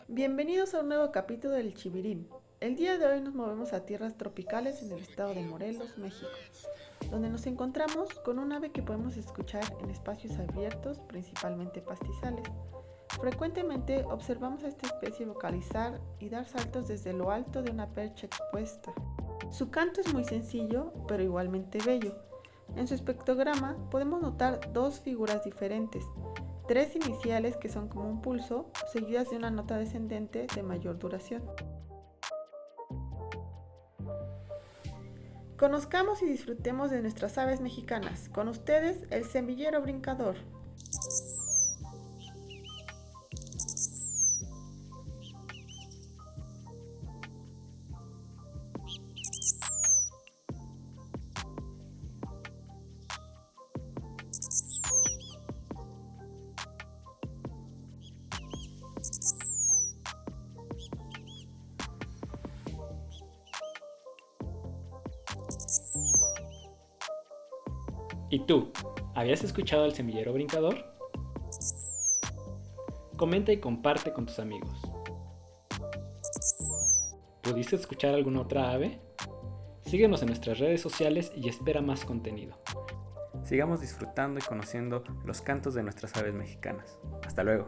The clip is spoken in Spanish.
Bienvenidos a un nuevo capítulo del Chivirín. El día de hoy nos movemos a tierras tropicales en el estado de Morelos, México, donde nos encontramos con un ave que podemos escuchar en espacios abiertos, principalmente pastizales. Frecuentemente observamos a esta especie vocalizar y dar saltos desde lo alto de una percha expuesta. Su canto es muy sencillo, pero igualmente bello. En su espectrograma podemos notar dos figuras diferentes, tres iniciales que son como un pulso, seguidas de una nota descendente de mayor duración. Conozcamos y disfrutemos de nuestras aves mexicanas. Con ustedes, el semillero brincador. ¿Y tú? ¿Habías escuchado al semillero brincador? Comenta y comparte con tus amigos. ¿Pudiste escuchar alguna otra ave? Síguenos en nuestras redes sociales y espera más contenido. Sigamos disfrutando y conociendo los cantos de nuestras aves mexicanas. Hasta luego.